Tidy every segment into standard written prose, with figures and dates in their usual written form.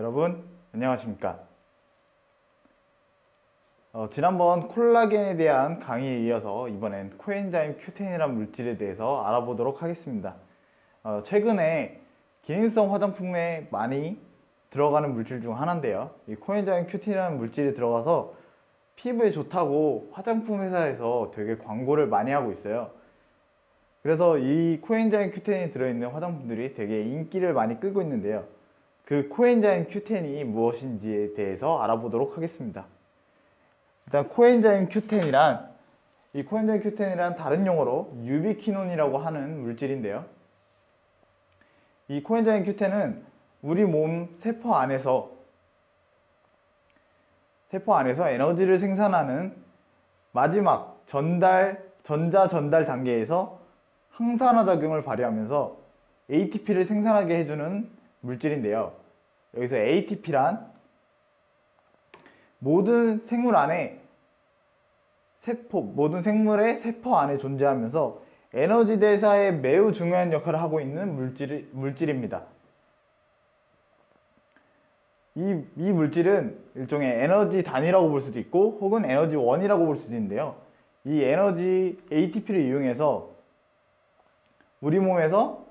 여러분 안녕하십니까. 지난번 콜라겐에 대한 강의에 이어서 이번엔 코엔자임 Q10이라는 물질에 대해서 알아보도록 하겠습니다. 최근에 기능성 화장품에 많이 들어가는 물질 중 하나인데요. 이 코엔자임 Q10이라는 물질이 들어가서 피부에 좋다고 화장품 회사에서 되게 광고를 많이 하고 있어요. 그래서 이 코엔자임 Q10이 들어있는 화장품들이 되게 인기를 많이 끌고 있는데요. 그 코엔자임 Q10이 무엇인지에 대해서 알아보도록 하겠습니다. 일단 코엔자임 Q10이란 다른 용어로 유비퀴논이라고 하는 물질인데요. 이 코엔자임 Q10은 우리 몸 세포 안에서 에너지를 생산하는 마지막 전자 전달 단계에서 항산화 작용을 발휘하면서 ATP를 생산하게 해주는 물질인데요. 여기서 ATP란 모든 생물의 세포 안에 존재하면서 에너지 대사에 매우 중요한 역할을 하고 있는 물질입니다. 이 물질은 일종의 에너지 단위라고 볼 수도 있고 혹은 에너지 원이라고 볼 수도 있는데요. 이 에너지 ATP를 이용해서 우리 몸에서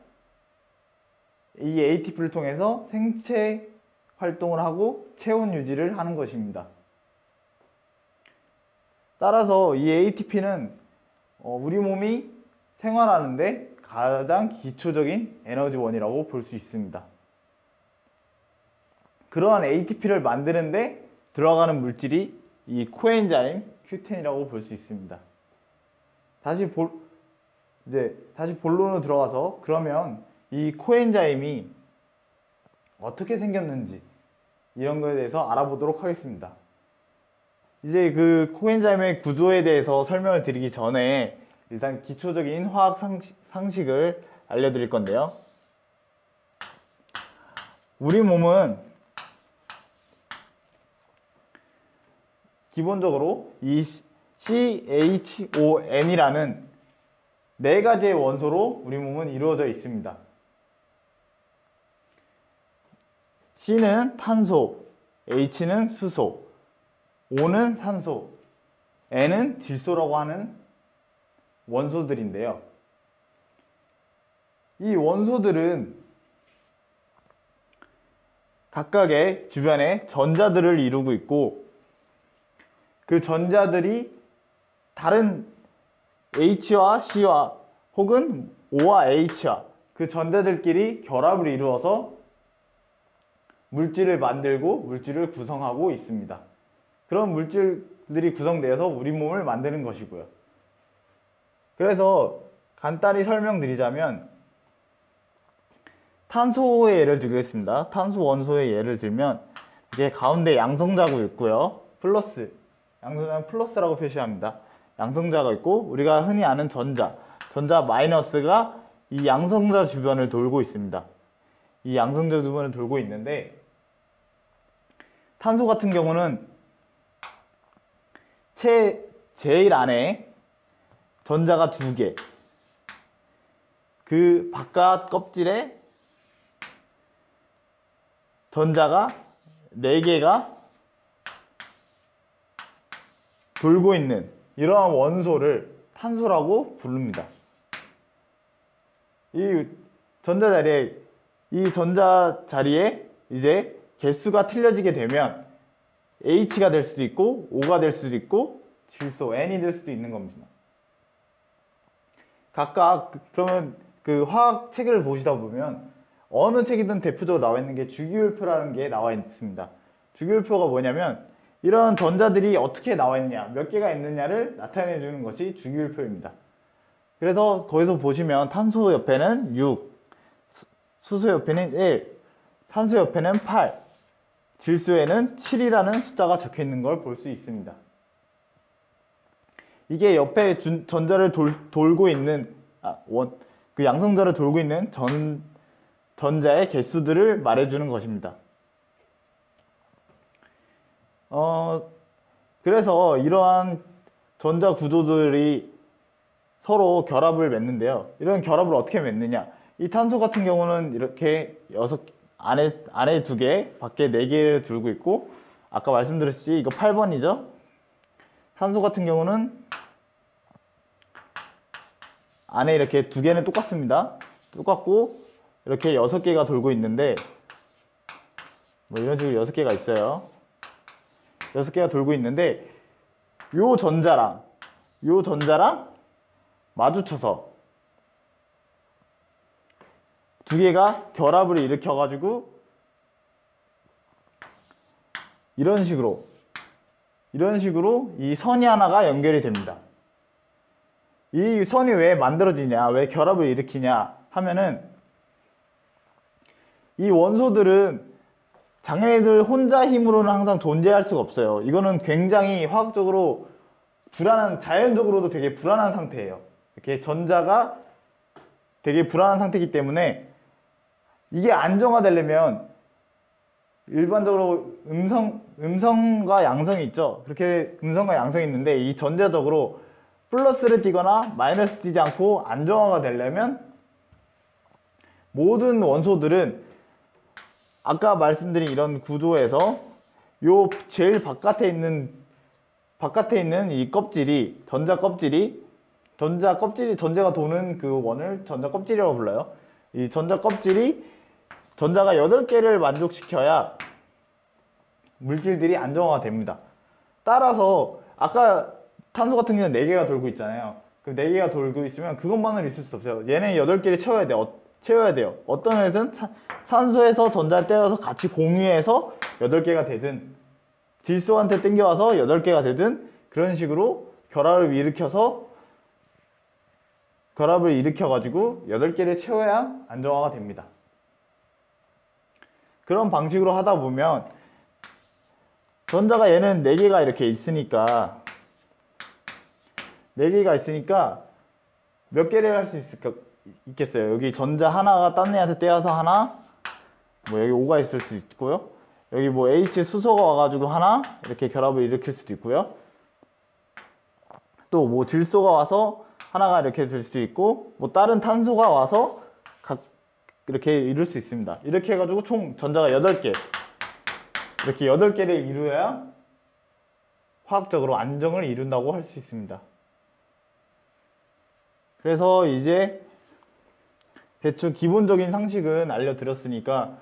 이 ATP를 통해서 생체 활동을 하고 체온 유지를 하는 것입니다. 따라서 이 ATP는 우리 몸이 생활하는데 가장 기초적인 에너지원이라고 볼 수 있습니다. 그러한 ATP를 만드는데 들어가는 물질이 이 코엔자임 Q10이라고 볼 수 있습니다. 다시 본론으로 들어가서 그러면 이 코엔자임이 어떻게 생겼는지 이런 거에 대해서 알아보도록 하겠습니다. 이제 그 코엔자임의 구조에 대해서 설명을 드리기 전에 일단 기초적인 화학 상식을 알려드릴 건데요. 우리 몸은 기본적으로 이 CHON이라는 네 가지의 원소로 우리 몸은 이루어져 있습니다. C는 탄소, H는 수소, O는 산소, N은 질소라고 하는 원소들인데요. 이 원소들은 각각의 주변에 전자들을 이루고 있고 그 전자들이 다른 H와 C와 혹은 O와 H와 그 전자들끼리 결합을 이루어서 물질을 만들고 물질을 구성하고 있습니다. 그런 물질들이 구성되어서 우리 몸을 만드는 것이고요. 그래서 간단히 설명드리자면 탄소의 예를 들겠습니다. 탄소 원소의 예를 들면 이게 가운데 양성자가 있고요. 양성자는 플러스라고 표시합니다. 양성자가 있고 우리가 흔히 아는 전자 마이너스가 이 양성자 주변을 돌고 있습니다. 이 양성자 주변을 돌고 있는데 탄소 같은 경우는 제일 안에 전자가 2개, 그 바깥 껍질에 전자가 4개가 돌고 있는 이러한 원소를 탄소라고 부릅니다. 이 전자 자리에 이제 개수가 틀려지게 되면 H가 될 수도 있고 O가 될 수도 있고 질소 N이 될 수도 있는 겁니다. 각각 그러면 그 화학 책을 보시다 보면 어느 책이든 대표적으로 나와 있는 게 주기율표라는 게 나와 있습니다. 주기율표가 뭐냐면 이런 전자들이 어떻게 나와 있냐, 몇 개가 있느냐를 나타내 주는 것이 주기율표입니다. 그래서 거기서 보시면 탄소 옆에는 6, 수소 옆에는 1, 산소 옆에는 8, 질소에는 7이라는 숫자가 적혀 있는 걸 볼 수 있습니다. 이게 옆에 전자를 돌고 있는 그 양성자를 돌고 있는 전자의 개수들을 말해주는 것입니다. 그래서 이러한 전자 구조들이 서로 결합을 맺는데요. 이런 결합을 어떻게 맺느냐? 이 탄소 같은 경우는 이렇게 안에 2개, 밖에 4개를 들고 있고, 아까 말씀드렸듯이 이거 8번이죠? 산소 같은 경우는 안에 이렇게 2개는 똑같습니다. 똑같고, 이렇게 6개가 돌고 있는데, 뭐 이런 식으로 6개가 있어요. 6개가 돌고 있는데, 요 전자랑 마주쳐서 2개가 결합을 일으켜가지고 이런 식으로 이 선이 하나가 연결이 됩니다. 이 선이 왜 만들어지냐, 왜 결합을 일으키냐 하면은, 이 원소들은 자기네들 혼자 힘으로는 항상 존재할 수가 없어요. 이거는 굉장히 화학적으로 자연적으로도 되게 불안한 상태예요. 이렇게 전자가 되게 불안한 상태이기 때문에, 이게 안정화되려면 일반적으로 음성과 양성이 있죠. 그렇게 음성과 양성이 있는데, 이 전자적으로 플러스를 띄거나 마이너스 띄지 않고 안정화가 되려면, 모든 원소들은 아까 말씀드린 이런 구조에서 요 제일 바깥에 있는 이 껍질이, 전자가 도는 그 원을 전자 껍질이라고 불러요. 이 전자 껍질이 전자가 8개를 만족시켜야 물질들이 안정화가 됩니다. 따라서 아까 탄소 같은 경우는 4개가 돌고 있잖아요. 그럼 4개가 돌고 있으면 그것만으로 있을 수 없어요. 얘네 8개를 채워야 돼요. 어떤 애든 산소에서 전자를 떼어서 같이 공유해서 8개가 되든, 질소한테 땡겨와서 8개가 되든, 그런 식으로 결합을 일으켜가지고 8개를 채워야 안정화가 됩니다. 그런 방식으로 하다 보면, 전자가 얘는 4개가 이렇게 있으니까, 몇 개를 할 수 있겠어요? 여기 전자 하나가 딴 애한테 떼어서 하나, 뭐 여기 O가 있을 수 있고요. 여기 뭐 H 수소가 와가지고 하나, 이렇게 결합을 일으킬 수도 있고요. 또 뭐 질소가 와서 하나가 이렇게 될 수도 있고, 뭐 다른 탄소가 와서 이렇게 이룰 수 있습니다. 이렇게 해가지고 총 전자가 8개, 이렇게 8개를 이루어야 화학적으로 안정을 이룬다고 할 수 있습니다. 그래서 이제 대충 기본적인 상식은 알려드렸으니까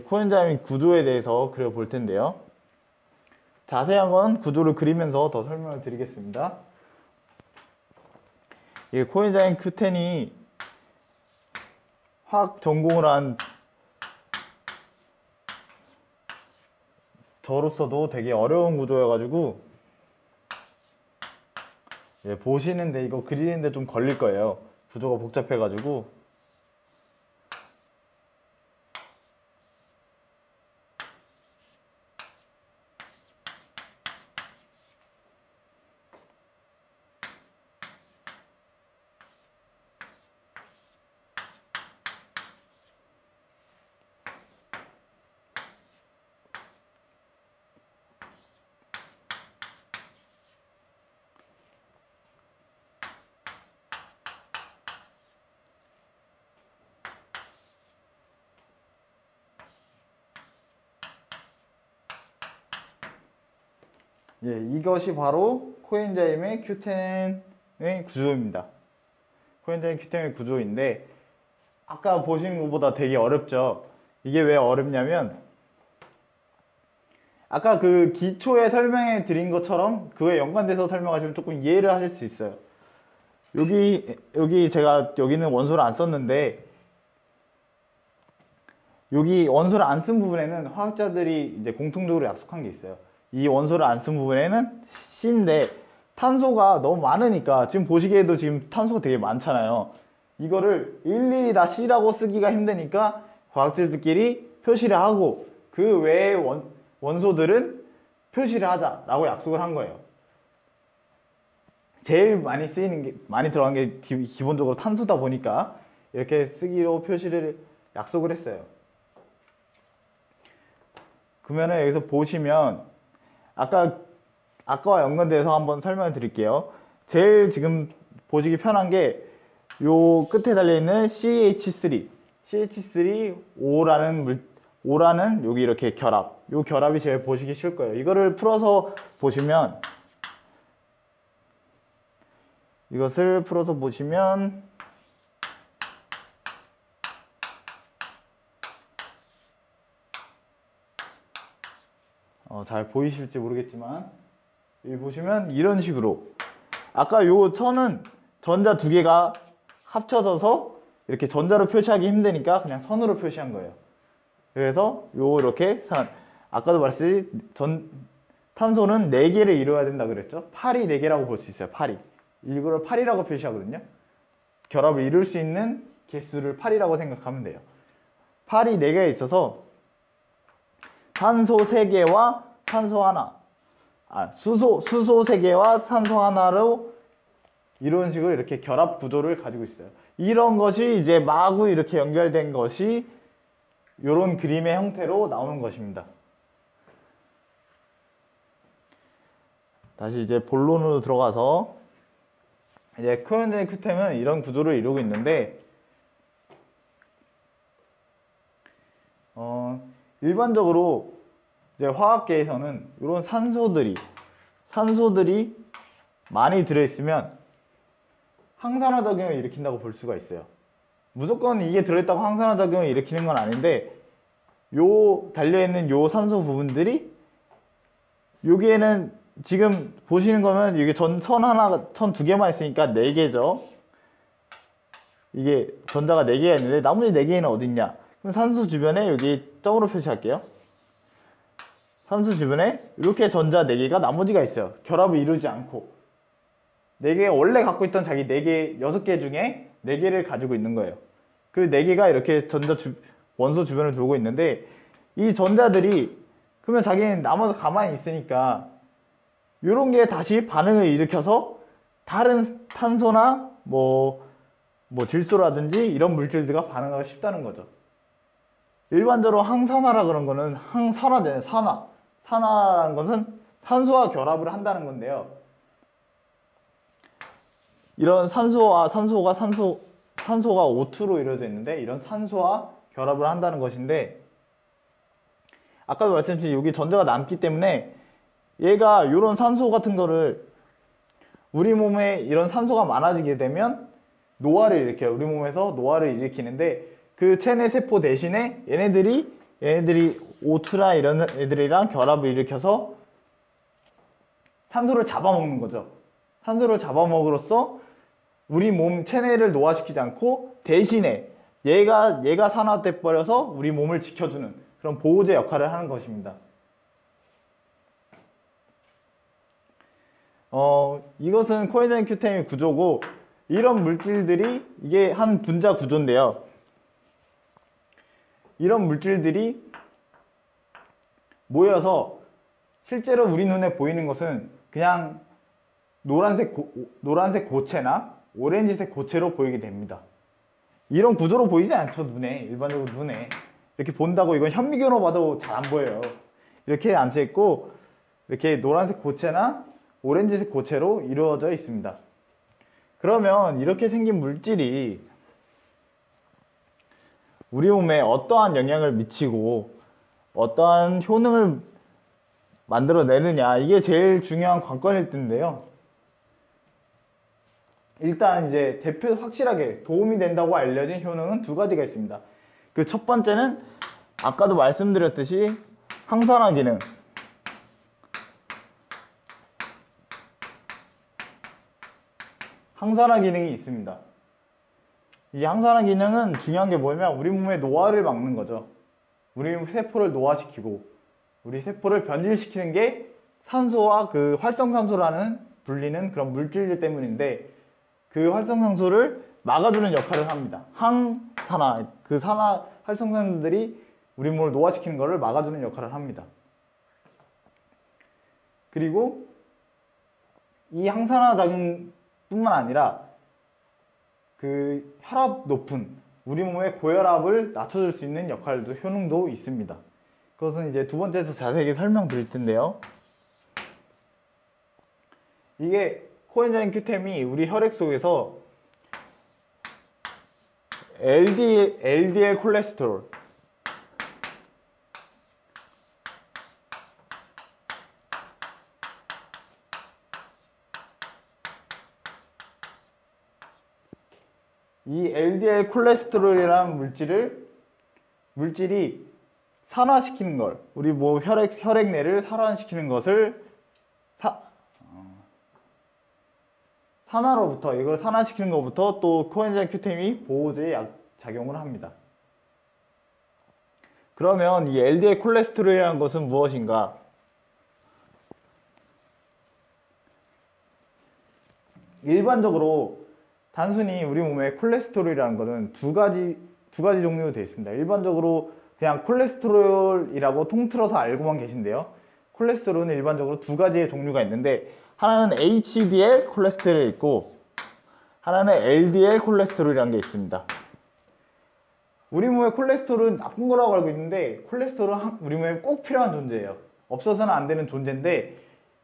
코엔자임 구조에 대해서 그려볼 텐데요. 자세한 건 구조를 그리면서 더 설명을 드리겠습니다. 이 코엔자임 Q10이 화학 전공을 한 저로서도 되게 어려운 구조여가지고, 보시는데 이거 그리는데 좀 걸릴 거예요. 구조가 복잡해가지고. 이것이 바로 코엔자임의 Q10의 구조입니다. 코엔자임 Q10의 구조인데, 아까 보신 것보다 되게 어렵죠? 이게 왜 어렵냐면, 아까 그 기초에 설명해 드린 것처럼 그에 연관돼서 설명하시면 조금 이해를 하실 수 있어요. 여기는 원소를 안 썼는데, 여기 원소를 안 쓴 부분에는 화학자들이 이제 공통적으로 약속한 게 있어요. 이 원소를 안 쓴 부분에는 C인데, 탄소가 너무 많으니까, 지금 보시기에도 지금 탄소가 되게 많잖아요. 이거를 일일이 다 C라고 쓰기가 힘드니까 과학자들끼리 표시를 하고, 그 외의 원소들은 표시를 하자라고 약속을 한 거예요. 제일 많이 들어간 게 기본적으로 탄소다 보니까 이렇게 쓰기로 약속을 했어요. 그러면은 여기서 보시면, 아까와 연관돼서 한번 설명을 드릴게요. 제일 지금 보시기 편한 게 요 끝에 달려있는 CH3, CH3O라는 O라는 여기 이렇게 결합. 요 결합이 제일 보시기 쉬울 거예요. 이거를 풀어서 보시면 잘 보이실지 모르겠지만 여기 보시면 이런 식으로 아까 요 선은 전자 두 개가 합쳐져서 이렇게 전자로 표시하기 힘드니까 그냥 선으로 표시한 거예요. 그래서 이렇게 아까도 말했듯이 탄소는 4개를 이루어야 된다 그랬죠. 8이 4개라고 볼 수 있어요. 8이. 이거를 8이라고 표시하거든요. 결합을 이룰 수 있는 개수를 8이라고 생각하면 돼요. 8이 4개가 있어서 산소 3개와 산소 하나, 수소 3개와 산소 하나로 이런 식으로 이렇게 결합 구조를 가지고 있어요. 이런 것이 이제 마구 이렇게 연결된 것이 이런 그림의 형태로 나오는 것입니다. 다시 이제 본론으로 들어가서 이제 코엔자임 Q10은 이런 구조를 이루고 있는데 일반적으로 이제 화학계에서는 이런 산소들이 많이 들어있으면 항산화 작용을 일으킨다고 볼 수가 있어요. 무조건 이게 들어있다고 항산화 작용을 일으키는 건 아닌데 요 달려있는 요 산소 부분들이 여기에는 지금 보시는 거면 이게 선 2개만 있으니까 4개죠. 이게 전자가 4개가 있는데 나머지 4개는 어디 있냐? 그럼 산소 주변에 여기 점으로 표시할게요. 산소 주변에 이렇게 전자 4개가 나머지가 있어요. 결합을 이루지 않고 4개 원래 갖고 있던 자기 4개, 6개 중에 4개를 가지고 있는 거예요. 그 4개가 이렇게 원소 주변을 돌고 있는데 이 전자들이 그러면 자기는 남아서 가만히 있으니까 이런 게 다시 반응을 일으켜서 다른 탄소나 뭐 질소라든지 이런 물질들과 반응하기 쉽다는 거죠. 일반적으로 항산화라 그런 거는 항산화잖아요. 산화라는 것은 산소와 결합을 한다는 건데요. 이런 산소가 O2로 이루어져 있는데 이런 산소와 결합을 한다는 것인데 아까도 말씀드린 여기 전자가 남기 때문에 얘가 이런 산소 같은 거를 우리 몸에 이런 산소가 많아지게 되면 노화를 일으켜요. 우리 몸에서 노화를 일으키는데 그 체내 세포 대신에 얘네들이 O2나 이런 애들이랑 결합을 일으켜서 산소를 잡아먹는 거죠. 산소를 잡아먹으로써 우리 몸 체내를 노화시키지 않고 대신에 얘가 산화돼 버려서 우리 몸을 지켜주는 그런 보호제 역할을 하는 것입니다. 이것은 코엔자임 Q10의 구조고 이런 물질들이 이게 한 분자 구조인데요. 이런 물질들이 모여서 실제로 우리 눈에 보이는 것은 그냥 노란색 고체나 오렌지색 고체로 보이게 됩니다. 이런 구조로 보이지 않죠, 눈에. 일반적으로 눈에. 이렇게 본다고 이건 현미경으로 봐도 잘 안 보여요. 이렇게 앉아 있고 이렇게 노란색 고체나 오렌지색 고체로 이루어져 있습니다. 그러면 이렇게 생긴 물질이 우리 몸에 어떠한 영향을 미치고 어떠한 효능을 만들어내느냐, 이게 제일 중요한 관건일 텐데요. 일단 이제 확실하게 도움이 된다고 알려진 효능은 2가지가 있습니다. 그 첫 번째는 아까도 말씀드렸듯이 항산화 기능. 항산화 기능이 있습니다. 이 항산화 기능은 중요한 게 뭐냐면 우리 몸의 노화를 막는 거죠. 우리 세포를 노화시키고 우리 세포를 변질시키는 게 산소와 그 활성산소라는 불리는 그런 물질들 때문인데 그 활성산소를 막아주는 역할을 합니다. 항산화, 그 활성산소들이 우리 몸을 노화시키는 것을 막아주는 역할을 합니다. 그리고 이 항산화 작용뿐만 아니라 그 혈압 높은 우리 몸의 고혈압을 낮춰줄 수 있는 역할도 효능도 있습니다. 그것은 이제 2번째에서 자세히 설명드릴 텐데요. 이게 코엔자임 Q10이 우리 혈액 속에서 LDL 콜레스테롤, 이 LDL 콜레스테롤이라는 물질이 산화시키는 걸, 우리 뭐 혈액내를 산화시키는 것을 산화로부터, 이걸 산화시키는 것부터 또 코엔자임 Q10이 보호제에 작용을 합니다. 그러면 이 LDL 콜레스테롤이라는 것은 무엇인가? 일반적으로 단순히 우리 몸에 콜레스테롤이라는 것은 두 가지 종류로 되어 있습니다. 일반적으로 그냥 콜레스테롤이라고 통틀어서 알고만 계신데요. 콜레스테롤은 일반적으로 두 가지의 종류가 있는데, 하나는 HDL 콜레스테롤이 있고 하나는 LDL 콜레스테롤이라는 게 있습니다. 우리 몸에 콜레스테롤은 나쁜 거라고 알고 있는데, 콜레스테롤은 우리 몸에 꼭 필요한 존재예요. 없어서는 안 되는 존재인데,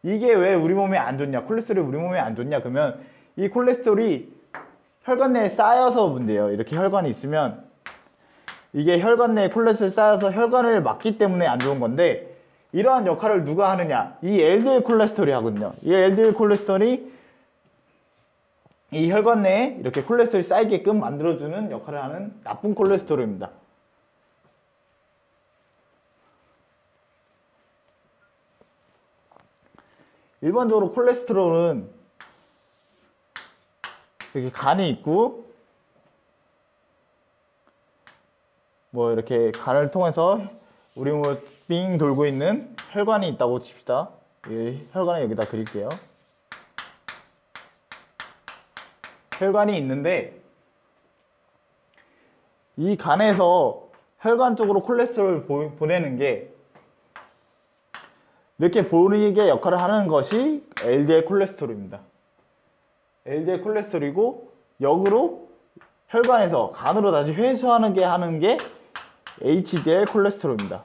이게 왜 우리 몸에 안 좋냐, 콜레스테롤이 우리 몸에 안 좋냐, 그러면 이 콜레스테롤이 혈관 내에 쌓여서 문제예요. 이렇게 혈관이 있으면 이게 혈관 내에 콜레스테롤이 쌓여서 혈관을 막기 때문에 안 좋은 건데, 이러한 역할을 누가 하느냐? 이 LDL 콜레스테롤이 하거든요. 이 LDL 콜레스테롤이 이 혈관 내에 이렇게 콜레스테롤이 쌓이게끔 만들어주는 역할을 하는 나쁜 콜레스테롤입니다. 일반적으로 콜레스테롤은 이렇게 간이 있고, 뭐 이렇게 간을 통해서 우리 몸을 빙 돌고 있는 혈관이 있다고 칩시다. 이 혈관을 여기다 그릴게요. 혈관이 있는데, 이 간에서 혈관 쪽으로 콜레스테롤을 보내는 게, 이렇게 보내게 역할을 하는 것이 LDL 콜레스테롤입니다. LDL 콜레스테롤이고, 역으로 혈관에서 간으로 다시 회수하는 게 HDL 콜레스테롤입니다.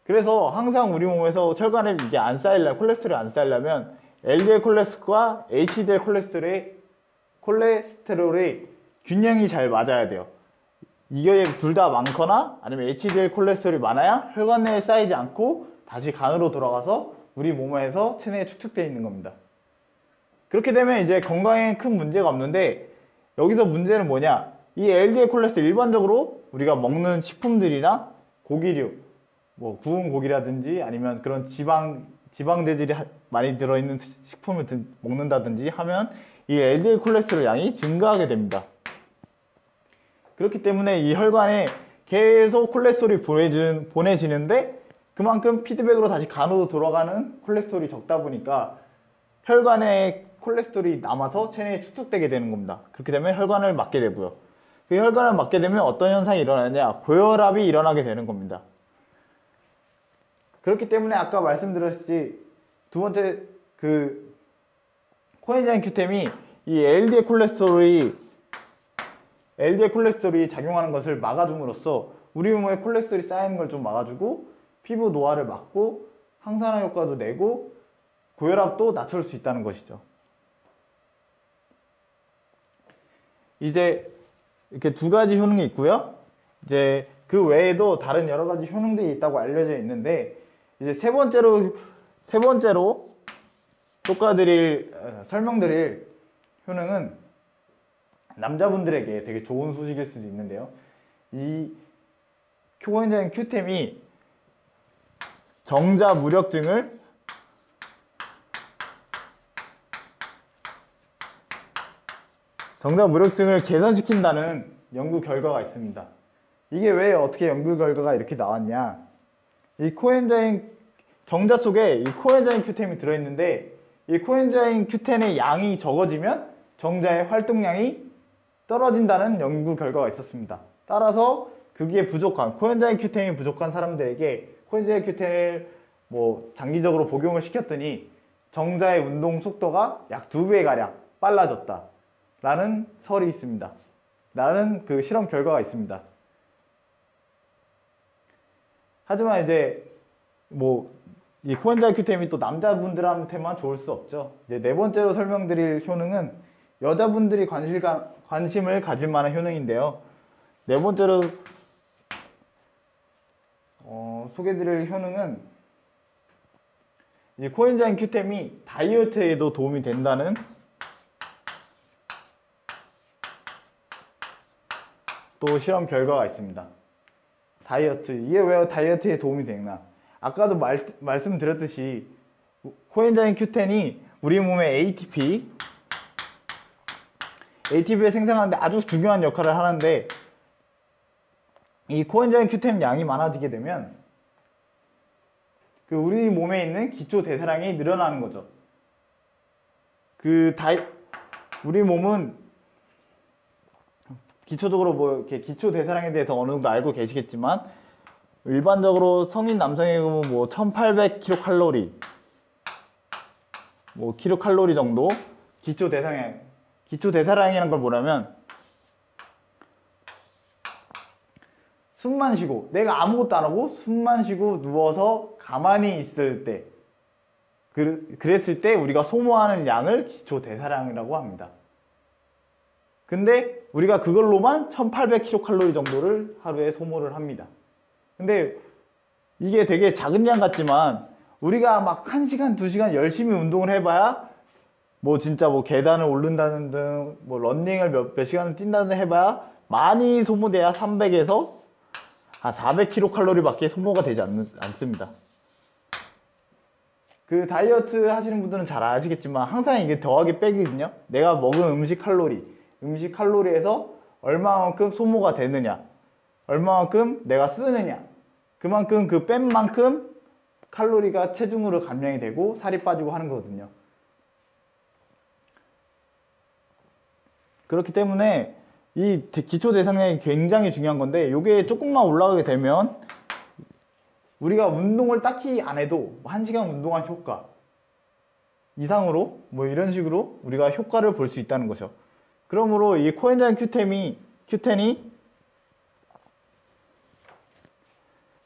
그래서 항상 우리 몸에서 혈관에 이게 안 쌓이려면, 콜레스테롤이 안 쌓이려면 LDL 콜레스테롤과 HDL 콜레스테롤의 균형이 잘 맞아야 돼요. 이게 둘 다 많거나 아니면 HDL 콜레스테롤이 많아야 혈관 내에 쌓이지 않고 다시 간으로 돌아가서 우리 몸에서 체내에 축적되어 있는 겁니다. 그렇게 되면 이제 건강에 큰 문제가 없는데, 여기서 문제는 뭐냐? 이 LDL 콜레스테롤, 일반적으로 우리가 먹는 식품들이나 고기류, 뭐 구운 고기라든지 아니면 그런 지방재질이 많이 들어있는 식품을 먹는다든지 하면 이 LDL 콜레스테롤 양이 증가하게 됩니다. 그렇기 때문에 이 혈관에 계속 콜레스테롤이 보내지는데, 그만큼 피드백으로 다시 간으로 돌아가는 콜레스테롤이 적다 보니까 혈관에 콜레스테롤이 남아서 체내에 축적되게 되는 겁니다. 그렇게 되면 혈관을 막게 되고요. 그 혈관을 막게 되면 어떤 현상이 일어나냐? 고혈압이 일어나게 되는 겁니다. 그렇기 때문에 아까 말씀드렸듯이 두 번째 그 코엔자임 Q10이 이 LDL 콜레스테롤이 작용하는 것을 막아줌으로써 우리 몸에 콜레스테롤이 쌓이는 걸 좀 막아주고, 피부 노화를 막고, 항산화 효과도 내고, 고혈압도 낮출 수 있다는 것이죠. 이제 이렇게 두 가지 효능이 있고요. 이제 그 외에도 다른 여러 가지 효능들이 있다고 알려져 있는데, 이제 세 번째로 설명드릴 효능은 남자분들에게 되게 좋은 소식일 수도 있는데요. 이 코엔자임 Q10이 정자 무력증을 개선시킨다는 연구 결과가 있습니다. 이게 왜 어떻게 연구 결과가 이렇게 나왔냐? 이 코엔자임 정자 속에 이 코엔자임 Q10이 들어있는데, 이 코엔자임 Q10의 양이 적어지면 정자의 활동량이 떨어진다는 연구 결과가 있었습니다. 따라서 거기에 부족한 코엔자임 Q10이 부족한 사람들에게 코엔자임 Q10을 뭐 장기적으로 복용을 시켰더니 정자의 운동 속도가 약 2배 가량 빨라졌다 라는 설이 있습니다. 라는 그 실험 결과가 있습니다. 하지만 이제 뭐 이 코엔자임 Q10이 또 남자분들한테만 좋을 수 없죠. 이제 네 번째로 설명드릴 효능은 여자분들이 관심을 가질 만한 효능인데요. 네 번째로 소개드릴 효능은 이 코엔자임 Q10이 다이어트에도 도움이 된다는 또 실험 결과가 있습니다. 다이어트, 이게 왜 다이어트에 도움이 되나? 아까도 말씀드렸듯이 코엔자임 Q10이 우리 몸의 ATP를 생성하는데 아주 중요한 역할을 하는데, 이 코엔자임 Q10 양이 많아지게 되면 우리 몸에 있는 기초 대사량이 늘어나는 거죠. 우리 몸은 기초적으로 이렇게 기초 대사량에 대해서 어느 정도 알고 계시겠지만, 일반적으로 성인 남성의 경우 1800kcal, 킬로칼로리 정도 기초 대사량이라는 걸 뭐냐면, 숨만 쉬고 내가 아무것도 안 하고 숨만 쉬고 누워서 가만히 있을 때, 그랬을 때 우리가 소모하는 양을 기초 대사량이라고 합니다. 근데 우리가 그걸로만 1800kcal 정도를 하루에 소모를 합니다. 근데 이게 되게 작은 양 같지만, 우리가 막 1시간, 2시간 열심히 운동을 해봐야 진짜 계단을 오른다는 등 러닝을 몇 시간을 뛴다는 등 해봐야 많이 소모돼야 300에서 400kcal 밖에 소모가 되지 않습니다. 다이어트 하시는 분들은 잘 아시겠지만 항상 이게 더하기 빼기거든요. 내가 먹은 음식 칼로리에서 얼마만큼 소모가 되느냐, 얼마만큼 내가 쓰느냐, 그만큼 뺀 만큼 칼로리가 체중으로 감량이 되고 살이 빠지고 하는 거거든요. 그렇기 때문에 이 기초 대사량이 굉장히 중요한 건데, 이게 조금만 올라가게 되면 우리가 운동을 딱히 안 해도 1시간 운동한 효과 이상으로 이런 식으로 우리가 효과를 볼 수 있다는 거죠. 그러므로 이 코엔자임 Q10이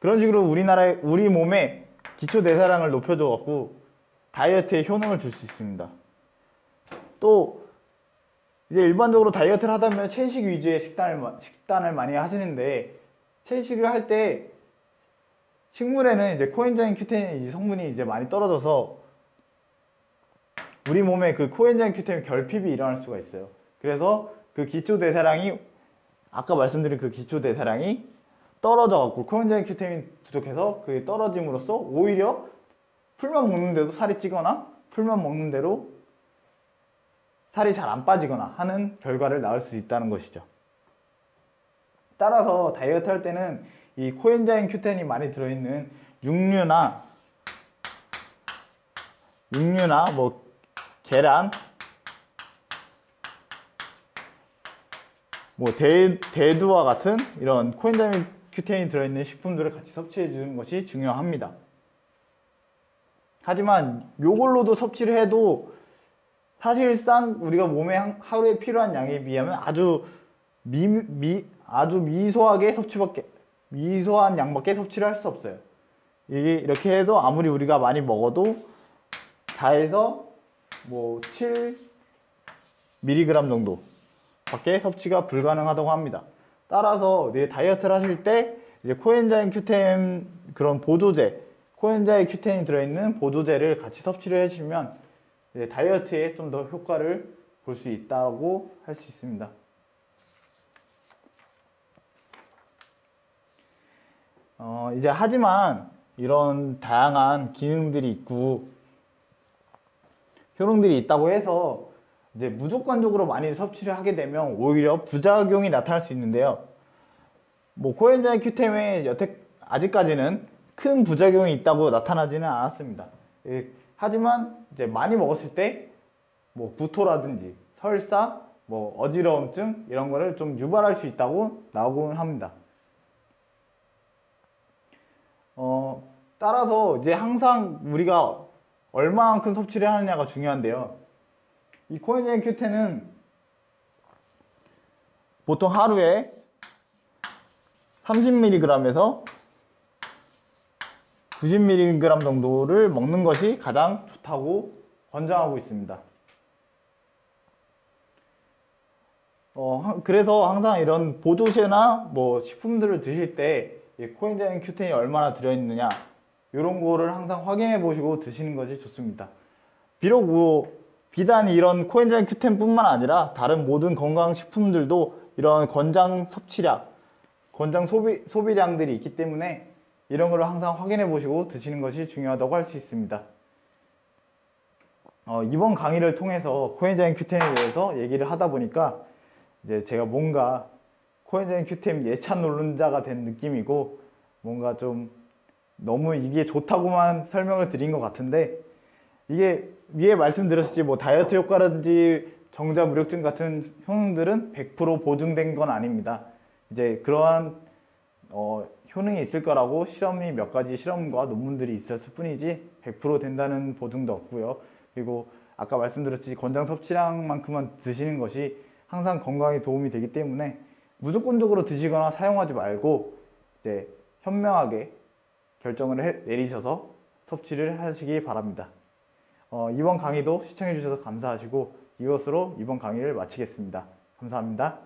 그런 식으로 우리 몸의 기초 대사량을 높여줘 갖고 다이어트에 효능을 줄 수 있습니다. 또 이제 일반적으로 다이어트를 하다 보면 채식 위주의 식단을 많이 하시는데, 채식을 할 때 식물에는 이제 코엔자임 Q10 성분이 이제 많이 떨어져서 우리 몸에 코엔자임 Q10 결핍이 일어날 수가 있어요. 그래서 기초 대사량이, 아까 말씀드린 기초 대사량이 떨어져 갖고 코엔자임 Q10이 부족해서 그게 떨어짐으로써 오히려 풀만 먹는데도 살이 찌거나 풀만 먹는 대로 살이 잘 안 빠지거나 하는 결과를 낳을 수 있다는 것이죠. 따라서 다이어트 할 때는 이 코엔자임 Q10이 많이 들어있는 육류나 계란, 대두와 같은 이런 코엔자임 Q10이 들어있는 식품들을 같이 섭취해 주는 것이 중요합니다. 하지만 이걸로도 섭취를 해도 사실상 우리가 몸에 하루에 필요한 양에 비하면 아주 미소한 양밖에 섭취를 할 수 없어요. 이게 이렇게 해도 아무리 우리가 많이 먹어도 4에서 7mg 정도 밖에 섭취가 불가능하다고 합니다. 따라서 다이어트를 하실 때 이제 코엔자임 Q10 그런 코엔자임 Q10이 들어있는 보조제를 같이 섭취를 해주시면 이제 다이어트에 좀 더 효과를 볼 수 있다고 할 수 있습니다. 이제 하지만 이런 다양한 기능들이 있고 효능들이 있다고 해서 이제 무조건적으로 많이 섭취를 하게 되면 오히려 부작용이 나타날 수 있는데요. 코엔자임 Q10에 아직까지는 큰 부작용이 있다고 나타나지는 않았습니다. 하지만 이제 많이 먹었을 때 구토라든지 설사, 어지러움증 이런 거를 좀 유발할 수 있다고 나오곤 합니다. 따라서 이제 항상 우리가 얼마만큼 섭취를 하느냐가 중요한데요. 이 코엔자임 Q10은 보통 하루에 30mg에서 90mg 정도를 먹는 것이 가장 좋다고 권장하고 있습니다. 그래서 항상 이런 보조제나 식품들을 드실 때 코엔자임 Q10이 얼마나 들어있느냐 이런 거를 항상 확인해 보시고 드시는 것이 좋습니다. 비록 비단 이런 코엔자임 Q10 뿐만 아니라 다른 모든 건강식품들도 이런 권장 섭취량, 권장 소비량들이 있기 때문에 이런 걸 항상 확인해 보시고 드시는 것이 중요하다고 할 수 있습니다. 이번 강의를 통해서 코엔자임 Q10에 대해서 얘기를 하다 보니까 이제 제가 뭔가 코엔자임 Q10 예찬 논론자가 된 느낌이고 뭔가 좀 너무 이게 좋다고만 설명을 드린 것 같은데, 이게 위에 말씀드렸듯이 뭐 다이어트 효과라든지 정자 무력증 같은 효능들은 100% 보증된 건 아닙니다. 이제 그러한 효능이 있을 거라고 실험이 몇 가지 실험과 논문들이 있었을 뿐이지 100% 된다는 보증도 없고요. 그리고 아까 말씀드렸듯이 권장 섭취량만큼만 드시는 것이 항상 건강에 도움이 되기 때문에 무조건적으로 드시거나 사용하지 말고 이제 현명하게 결정을 내리셔서 섭취를 하시기 바랍니다. 이번 강의도 시청해 주셔서 감사하시고 이것으로 이번 강의를 마치겠습니다. 감사합니다.